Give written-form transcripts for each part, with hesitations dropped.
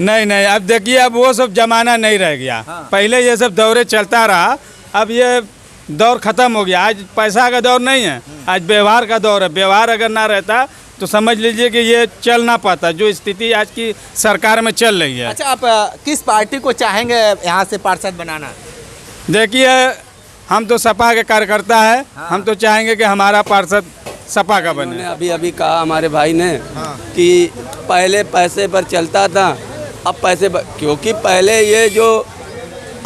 नहीं नहीं, अब देखिए अब वो सब जमाना नहीं रह गया। पहले ये सब दौरे चलता रहा, अब ये दौर खत्म हो गया। आज पैसा का दौर नहीं है, आज व्यवहार का दौर है। व्यवहार अगर ना रहता तो समझ लीजिए कि ये चल ना पाता, जो स्थिति आज की सरकार में चल रही है। अच्छा, आप किस पार्टी को चाहेंगे यहाँ से पार्षद बनाना? देखिए हम तो सपा के कार्यकर्ता है, हम तो चाहेंगे कि हमारा पार्षद सपा का बने। अभी अभी कहा हमारे भाई ने कि पहले पैसे पर चलता था, अब पैसे पर, क्योंकि पहले ये जो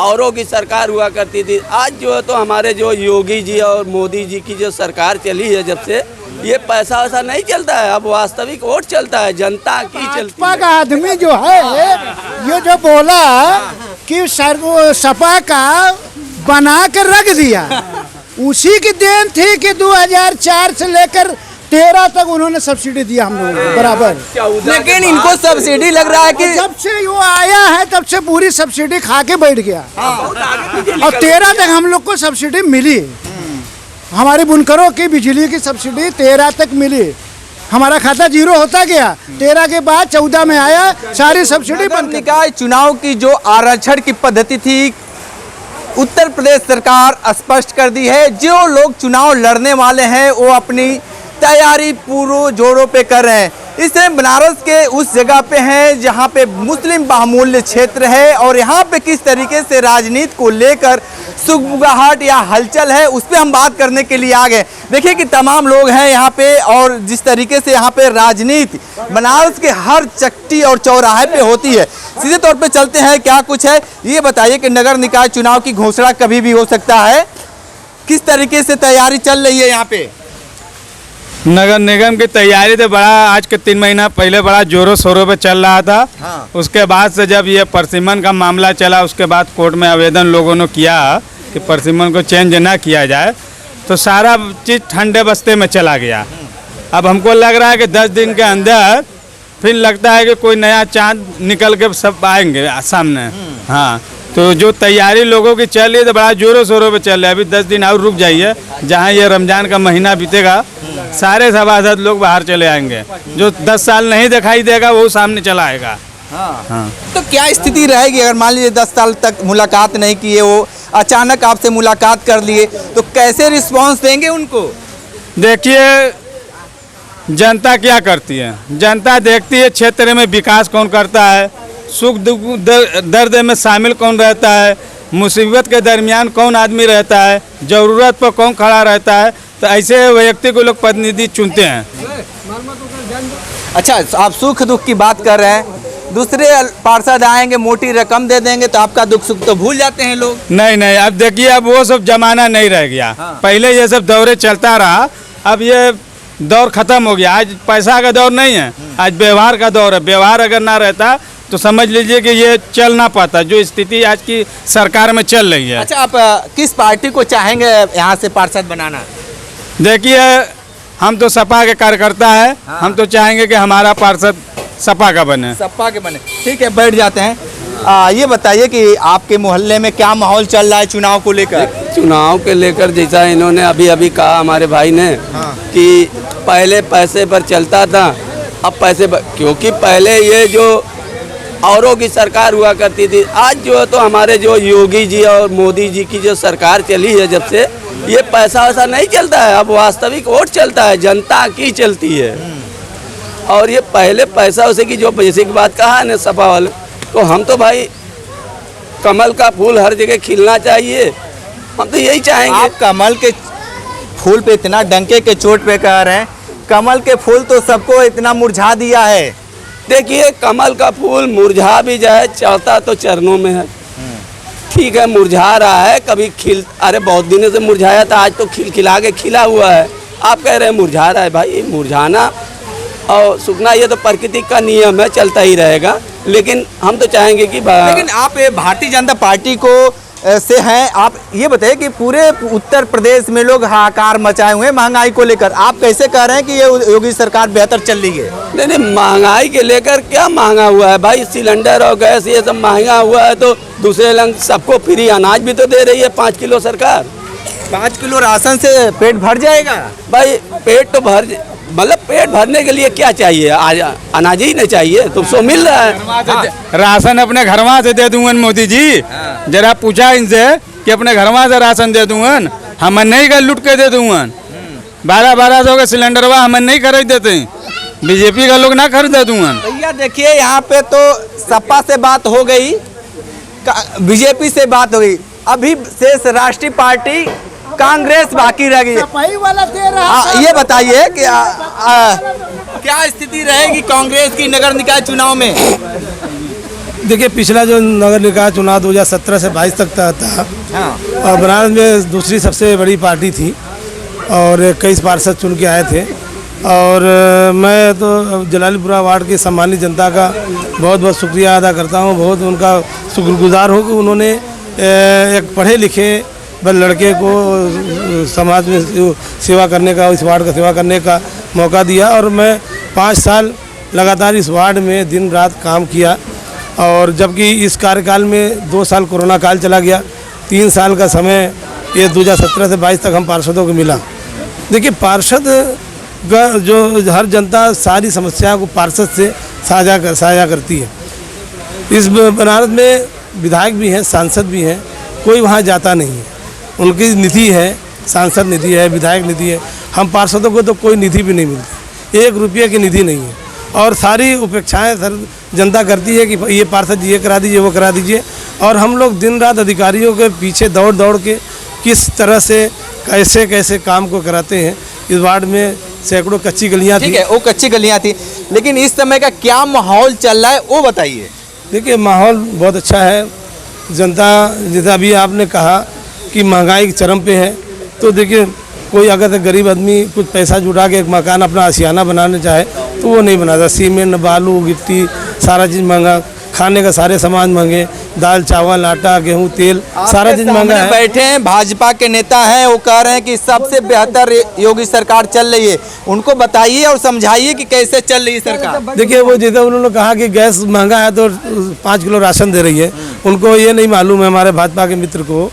औरों की सरकार हुआ करती थी, आज जो है तो हमारे जो योगी जी और मोदी जी की जो सरकार चली है जब से, ये पैसा वैसा नहीं चलता है, अब वास्तविक वोट चलता है, जनता की चलती है। का आदमी जो है ये जो बोला कि सपा का बना कर रख दिया, उसी की देन थी कि 2004 से लेकर 13 तक उन्होंने सब्सिडी दिया हम लोगों को बराबर। लेकिन इनको सब्सिडी लग रहा है कि जब से वो आया है तब से पूरी सब्सिडी खा के बैठ गया, और 13 तक हम लोग को सब्सिडी मिली। हमारे बुनकरों की बिजली की सब्सिडी 13 तक मिली, हमारा खाता जीरो होता गया। 13 के बाद 14 में आया, सारी सब्सिडी बंद। निकाय चुनाव की जो आरक्षण की पद्धति थी, उत्तर प्रदेश सरकार स्पष्ट कर दी है। जो लोग चुनाव लड़ने वाले हैं वो अपनी तैयारी पूरे जोरों पे कर रहे हैं। इस टाइम बनारस के उस जगह पे हैं जहां पे मुस्लिम बाहुल्य क्षेत्र है, और यहां पे किस तरीके से राजनीति को लेकर सुगबुगाहट या हलचल है, उस पर हम बात करने के लिए आ गए। देखिए कि तमाम लोग हैं यहाँ पे, और जिस तरीके से यहाँ पे राजनीति बनारस के हर चट्टी और चौराहे पे होती है। सीधे तौर पे चलते हैं, क्या कुछ है ये बताइए कि नगर निकाय चुनाव की घोषणा कभी भी हो सकता है, किस तरीके से तैयारी चल रही है यहाँ पे? नगर निगम की तैयारी तो बड़ा आज के 3 महीना पहले बड़ा जोरों शोरों पे चल रहा था। उसके बाद से जब ये परसिमन का मामला चला, उसके बाद कोर्ट में आवेदन लोगों ने किया कि परसिमन को चेंज ना किया जाए, तो सारा चीज़ ठंडे बस्ते में चला गया। अब हमको लग रहा है कि 10 दिन के अंदर फिर लगता है कि कोई नया चांद निकल के सब आएंगे सामने। हाँ, तो जो तैयारी लोगों की चल रही है तो बड़ा जोरों शोरों पे चल रहा है। अभी 10 दिन और रुक जाइए, जहाँ ये रमजान का महीना बीतेगा सारे सभासद लोग बाहर चले आएंगे। जो 10 साल नहीं दिखाई देगा वो सामने चला आएगा। हाँ। तो क्या स्थिति रहेगी अगर मान लीजिए 10 साल तक मुलाकात नहीं किए, वो अचानक आपसे मुलाकात कर लिए, तो कैसे रिस्पांस देंगे उनको? देखिए जनता क्या करती है, जनता देखती है क्षेत्र में विकास कौन करता है, सुख दुख दर्द में शामिल कौन रहता है, मुसीबत के दरमियान कौन आदमी रहता है, ज़रूरत पर कौन खड़ा रहता है, तो ऐसे व्यक्ति को लोग प्रतिनिधि चुनते हैं। अच्छा, आप सुख दुख की बात कर रहे हैं, दूसरे पार्षद आएंगे मोटी रकम दे देंगे तो आपका दुख सुख तो भूल जाते हैं लोग। नहीं नहीं, अब देखिए अब वो सब जमाना नहीं रह गया। पहले ये सब दौरे चलता रहा, अब ये दौर खत्म हो गया। आज पैसा का दौर नहीं है, आज व्यवहार का दौर है। व्यवहार अगर ना रहता तो समझ लीजिए कि ये चल ना पाता, जो स्थिति आज की सरकार में चल रही है। अच्छा, आप किस पार्टी को चाहेंगे यहाँ से पार्षद बनाना? देखिए हम तो सपा के कार्यकर्ता है, हम तो चाहेंगे कि हमारा पार्षद सपा का बने। सपा के बने, ठीक है, बैठ जाते हैं। ये बताइए कि आपके मोहल्ले में क्या माहौल चल रहा है चुनाव को लेकर? चुनाव के लेकर जैसा इन्होंने अभी अभी कहा हमारे भाई ने कि पहले पैसे पर चलता था, अब पैसे पर, क्योंकि पहले ये जो औरों की सरकार हुआ करती थी, आज जो है तो हमारे जो योगी जी और मोदी जी की जो सरकार चली है जब से, ये पैसा वैसा नहीं चलता है, अब वास्तविक वोट चलता है, जनता की चलती है। और ये पहले पैसा वैसे की जो पैसे की बात कहा है ना सपा वाले, तो हम तो भाई कमल का फूल हर जगह खिलना चाहिए, हम तो यही चाहेंगे। आप कमल के फूल पे इतना डंके के चोट पे कह रहे हैं, कमल के फूल तो सबको इतना मुरझा दिया है। देखिए कमल का फूल मुरझा भी जाए, चढ़ता तो चरणों में है, ठीक है, मुरझा रहा है, कभी खिल, अरे बहुत दिनों से मुरझाया था, आज तो खिला के खिला हुआ है। आप कह रहे हैं मुरझा रहा है, भाई मुरझाना और सूखना ये तो प्रकृति का नियम है, चलता ही रहेगा। लेकिन हम तो चाहेंगे कि लेकिन आप भारतीय जनता पार्टी को से हैं, आप ये बताइए कि पूरे उत्तर प्रदेश में लोग हाहाकार मचाए हुए हैं महंगाई को लेकर, आप कैसे कह रहे हैं कि ये योगी सरकार बेहतर चल रही है? नहीं, महंगाई के लेकर क्या महंगा हुआ है भाई, सिलेंडर और गैस ये सब महंगा हुआ है, तो दूसरे लंग सबको फ्री अनाज भी तो दे रही है 5 किलो सरकार। 5 किलो राशन से पेट भर जाएगा? भाई पेट तो मतलब पेट भरने के लिए क्या चाहिए, आज अनाज ही नहीं चाहिए तो सो मिल रहा है। राशन अपने घरवा से दे दूंगन मोदी जी। जरा पूछा इनसे कि अपने घरवा से राशन दे दूंगन, हम नहीं कर लुट के दे दूंगन। 1200 का सिलेंडरवा हम नहीं खरीद देते, बीजेपी का लोग ना खरीद दूंगन। भैया देखिए यहाँ पे तो सपा से बात हो गई, बीजेपी से बात हो गई, अभी शेष राष्ट्रीय पार्टी कांग्रेस बाकी रह गई। सफाई वाला दे रहा है। ये बताइए कि क्या स्थिति रहेगी कांग्रेस की नगर निकाय चुनाव में? देखिए, पिछला जो नगर निकाय चुनाव 2017 से 22 तक था और बनारस में दूसरी सबसे बड़ी पार्टी थी और 21 पार्षद चुन के आए थे। और मैं तो जलालीपुरा वार्ड की सम्मानित जनता का बहुत बहुत शुक्रिया अदा करता हूँ, बहुत उनका शुक्रगुजार हूँ कि उन्होंने एक पढ़े लिखे बस लड़के को समाज में सेवा करने का, इस वार्ड का सेवा करने का मौका दिया। और मैं 5 साल लगातार इस वार्ड में दिन रात काम किया। और जबकि इस कार्यकाल में 2 साल कोरोना काल चला गया, 3 साल का समय ये 2017 से 22 तक हम पार्षदों को मिला। देखिए, पार्षद का जो हर जनता सारी समस्या को पार्षद से साझा करती है। इस बनारस में विधायक भी हैं, सांसद भी हैं, कोई वहाँ जाता नहीं है। उनकी निधि है, सांसद निधि है, विधायक निधि है। हम पार्षदों को तो कोई निधि भी नहीं मिलती, 1 रुपये की निधि नहीं है। और सारी उपेक्षाएं सर जनता करती है कि ये पार्षद जी ये करा दीजिए, वो करा दीजिए। और हम लोग दिन रात अधिकारियों के पीछे दौड़ दौड़ के किस तरह से कैसे कैसे काम को कराते हैं। इस वार्ड में सैकड़ों कच्ची गलियां थी। ठीक है, वो कच्ची गलियां थी, लेकिन इस समय का क्या माहौल चल रहा है वो बताइए। देखिए, माहौल बहुत अच्छा है। जनता, जैसा अभी आपने कहा कि महंगाई चरम पे है, तो देखिए कोई अगर गरीब आदमी कुछ पैसा जुटा के एक मकान अपना आशियाना बनाना चाहे तो वो नहीं बनाता। सीमेंट, बालू, गिट्टी, सारा चीज़ महंगा, खाने का सारे सामान महंगे, दाल चावल आटा गेहूँ तेल सारा चीज़ महंगा है। बैठे हैं भाजपा के नेता हैं, वो कह रहे हैं कि सबसे बेहतर योगी सरकार चल रही है। उनको बताइए और समझाइए कि कैसे चल रही है सरकार। देखिए, वो जैसे उन्होंने कहा कि गैस महंगा है तो 5 किलो राशन दे रही है, उनको ये नहीं मालूम है हमारे भाजपा के मित्र को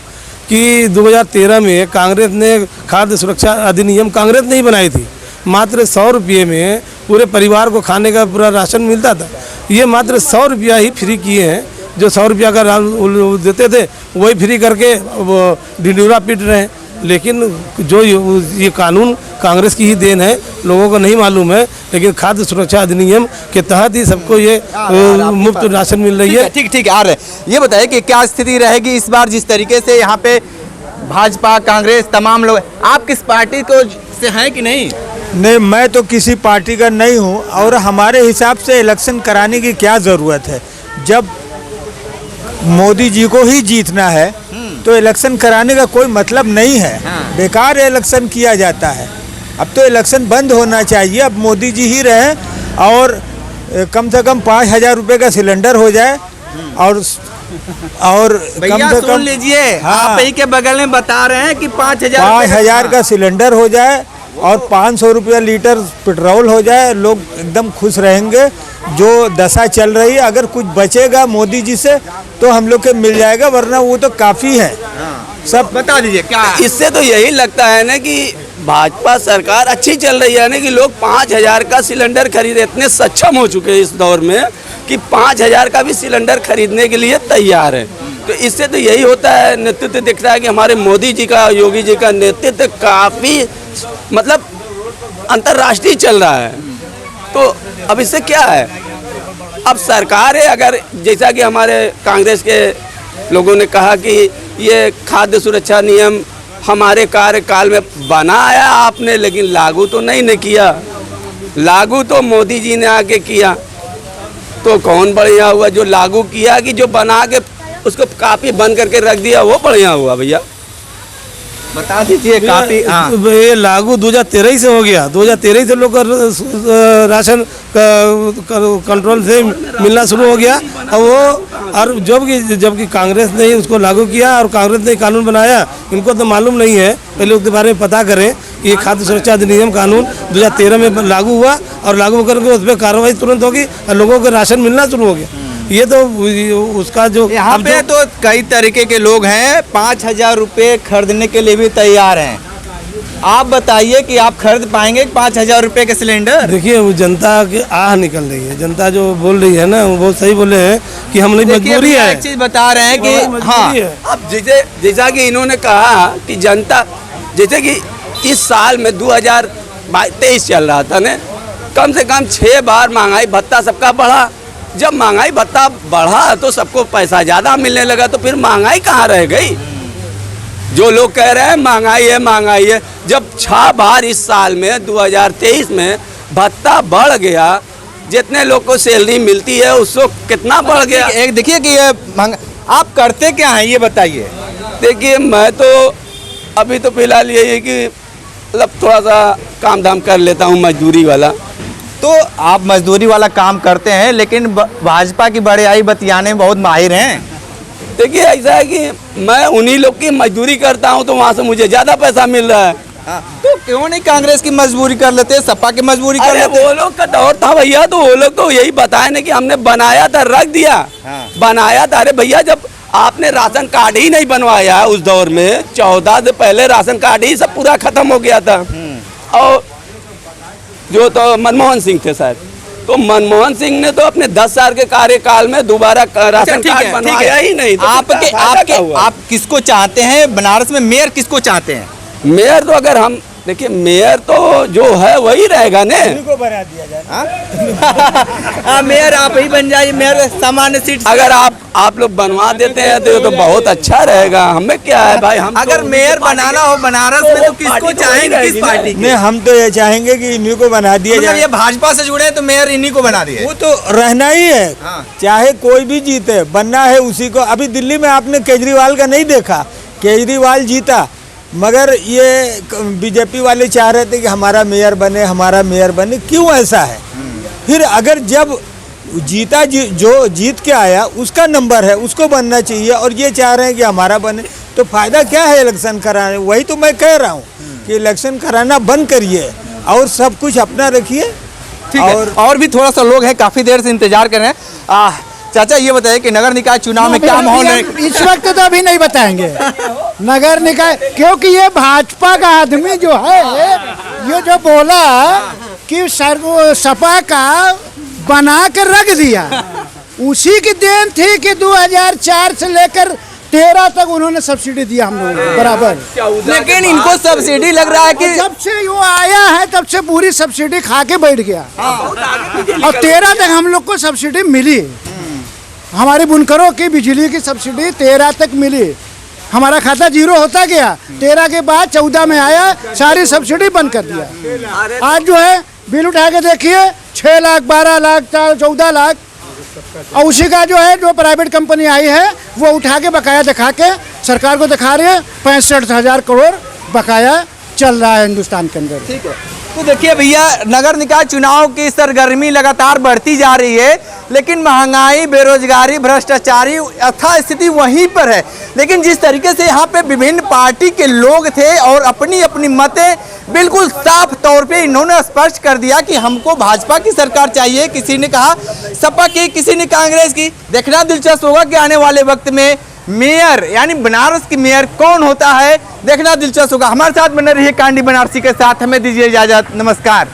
कि 2013 में कांग्रेस ने खाद्य सुरक्षा अधिनियम कांग्रेस ने ही बनाई थी। मात्र 100 रुपये में पूरे परिवार को खाने का पूरा राशन मिलता था। ये मात्र 100 रुपया ही फ्री किए हैं। जो 100 रुपया का देते थे वही फ्री करके वो ढिंढूरा पीट रहे हैं। लेकिन जो ये कानून कांग्रेस की ही देन है, लोगों को नहीं मालूम है। लेकिन खाद्य सुरक्षा अधिनियम के तहत ही सबको ये मुफ्त राशन मिल रही है। ठीक आ रहे। ये बताइए कि क्या स्थिति रहेगी इस बार, जिस तरीके से यहाँ पे भाजपा कांग्रेस तमाम लोग, आप किस पार्टी को से हैं कि नहीं? नहीं, मैं तो किसी पार्टी का नहीं हूँ। और हमारे हिसाब से इलेक्शन कराने की क्या ज़रूरत है? जब मोदी जी को ही जीतना है तो इलेक्शन कराने का कोई मतलब नहीं है। बेकार इलेक्शन किया जाता है। अब तो इलेक्शन बंद होना चाहिए। अब मोदी जी ही रहे और कम से कम 5,000 रुपये का सिलेंडर हो जाए। और कम से कम लीजिए, आप ही के बगल में बता रहे हैं कि 5,000 का सिलेंडर हो जाए और 500 रुपया लीटर पेट्रोल हो जाए, लोग एकदम खुश रहेंगे। जो दशा चल रही है, अगर कुछ बचेगा मोदी जी से तो हम लोग के मिल जाएगा, वरना वो तो काफ़ी है। सब बता दीजिए क्या। इससे तो यही लगता है ना कि भाजपा सरकार अच्छी चल रही है ना, कि लोग 5,000 का सिलेंडर खरीदे, इतने सक्षम हो चुके हैं इस दौर में कि 5,000 का भी सिलेंडर खरीदने के लिए तैयार है। तो इससे तो यही होता है, नेतृत्व दिख रहा है कि हमारे मोदी जी का, योगी जी का नेतृत्व काफ़ी मतलब अंतर्राष्ट्रीय चल रहा है। तो अब इससे क्या है, अब सरकार है, अगर जैसा कि हमारे कांग्रेस के लोगों ने कहा कि ये खाद्य सुरक्षा नियम हमारे कार्यकाल में बनाया आपने, लेकिन लागू तो नहीं किया। लागू तो मोदी जी ने आके किया, तो कौन बढ़िया हुआ? जो लागू किया कि जो बना के उसको काफ़ी बंद करके रख दिया, वो बढ़िया हुआ भैया। बता दीजिए काफ़ी। ये लागू 2013 से हो गया। 2013 से लोग राशन कंट्रोल से मिलना शुरू हो गया। और वो और जबकि कांग्रेस ने ही उसको लागू किया और कांग्रेस ने कानून बनाया, इनको तो मालूम नहीं है। पहले उसके बारे में पता करें। ये खाद्य सुरक्षा अधिनियम कानून 2013 में लागू हुआ और लागू करके उस पर कार्रवाई तुरंत होगी और लोगों को राशन मिलना शुरू हो गया। ये तो उसका जो यहाँ पे तो कई तरीके के लोग हैं, 5,000 रुपये खरीदने के लिए भी तैयार हैं। आप बताइए कि आप खरीद पाएंगे 5,000 रुपए के सिलेंडर? देखिए वो जनता की आह निकल रही है, जनता जो बोल रही है ना वो बहुत सही बोले हैं कि हमारी मजबूरी है। एक चीज बता रहे हैं कि हाँ, अब जैसा कि इन्होंने कहा कि जनता, जैसे कि इस साल में 2023 चल रहा था ना, कम से कम 6 बार महंगाई भत्ता सबका बढ़ा। जब महंगाई भत्ता बढ़ा तो सबको पैसा ज़्यादा मिलने लगा, तो फिर महंगाई कहाँ रह गई? जो लोग कह रहे हैं महंगाई है, जब 6 बार इस साल में 2023 में भत्ता बढ़ गया, जितने लोग को सैलरी मिलती है उसको कितना बढ़ गया। एक देखिए कि ये आप करते क्या हैं ये बताइए। देखिए मैं तो अभी तो फिलहाल यही है कि मतलब थोड़ा सा काम धाम कर लेता हूँ मजदूरी वाला। तो आप मजदूरी वाला काम करते हैं, लेकिन भाजपा की बड़ाई बतियाने में बहुत माहिर हैं। देखिए ऐसा है कि मैं उन्हीं लोग की मजदूरी करता हूँ तो वहाँ से मुझे ज़्यादा पैसा मिल रहा है। तो क्यों नहीं कांग्रेस की मजबूरी कर लेते, सपा की मजबूरी कर अरे लेते? वो लोग का दौर था भैया, तो वो लोग तो यही बताए ना कि हमने बनाया था, रख दिया। बनाया था। अरे भैया जब आपने राशन कार्ड ही नहीं बनवाया उस दौर में, 14 से पहले राशन कार्ड ही सब पूरा खत्म हो गया था। और जो तो मनमोहन सिंह थे शायद, तो मनमोहन सिंह ने तो अपने 10 साल के कार्यकाल में दोबारा राशन कार्ड बनवाया ही नहीं। तो आप किसको चाहते हैं बनारस में? मेयर किसको चाहते हैं? मेयर तो अगर हम देखिए, मेयर तो जो है वही रहेगा ने। को बना दिया जाए। मेयर आप ही बन जाइए, मेयर सामान्य सीट। अगर आप लोग बनवा देते हैं तो बहुत अच्छा रहेगा। हमें क्या है भाई, हम अगर मेयर बनाना हो बनारस में तो किसको चाहेंगे, किस पार्टी नहीं, हम तो ये चाहेंगे कि इन्हीं को बना दिया मतलब जाए। ये भाजपा से जुड़े हैं तो मेयर इन्हीं को बना दिए। वो तो रहना ही है, चाहे कोई भी जीते, बनना है उसी को। अभी दिल्ली में आपने केजरीवाल का नहीं देखा, केजरीवाल जीता, मगर ये बीजेपी वाले चाह रहे थे कि हमारा मेयर बने। क्यों ऐसा है? फिर अगर जब जीता जो जीत के आया उसका नंबर है, उसको बनना चाहिए, और ये चाह रहे हैं कि हमारा बने, तो फायदा क्या है इलेक्शन कराने? वही तो मैं कह रहा हूँ कि इलेक्शन कराना बंद करिए और सब कुछ अपना रखिए। और भी थोड़ा सा लोग हैं, काफी देर से इंतजार कर रहे हैं। चाचा ये बताइए कि नगर निकाय चुनाव में क्या माहौल है? इस वक्त तो अभी नहीं बताएंगे नगर निकाय, क्योंकि ये भाजपा का आदमी जो है, ये जो बोला कि सपा का बना कर रख दिया, उसी की देन थी कि 2004 से लेकर 13 तक उन्होंने सब्सिडी दिया हम लोगों को बराबर। लेकिन इनको सब्सिडी लग रहा है कि जब से वो आया है तब से पूरी सब्सिडी खा के बैठ गया, और 13 तक हम लोग को सब्सिडी मिली। हमारे बुनकरों की बिजली की सब्सिडी 13 तक मिली। हमारा खाता 0 होता गया, 13 के बाद 14 में आया, सारी सब्सिडी बंद कर दिया। आज जो है बिल उठा के देखिए, 6 लाख, 12 लाख, 14 लाख, और उसी का जो है जो प्राइवेट कंपनी आई है वो उठा के बकाया दिखा के सरकार को दिखा रही है। 65,000 करोड़ बकाया चल रहा है हिंदुस्तान के अंदर। ठीक है, तो देखिए भैया, नगर निकाय चुनाव की सरगर्मी लगातार बढ़ती जा रही है, लेकिन महंगाई, बेरोजगारी, भ्रष्टाचारी यथा स्थिति वहीं पर है। लेकिन जिस तरीके से यहाँ पे विभिन्न पार्टी के लोग थे और अपनी अपनी मतें बिल्कुल साफ तौर पे इन्होंने स्पष्ट कर दिया कि हमको भाजपा की सरकार चाहिए। किसी ने कहा सपा की, किसी ने कांग्रेस की। देखना दिलचस्प होगा कि आने वाले वक्त में मेयर यानी बनारस की मेयर कौन होता है, देखना दिलचस्प होगा। हमारे साथ बने रहिए कांडी बनारसी के साथ। हमें दीजिए इजाजत, नमस्कार।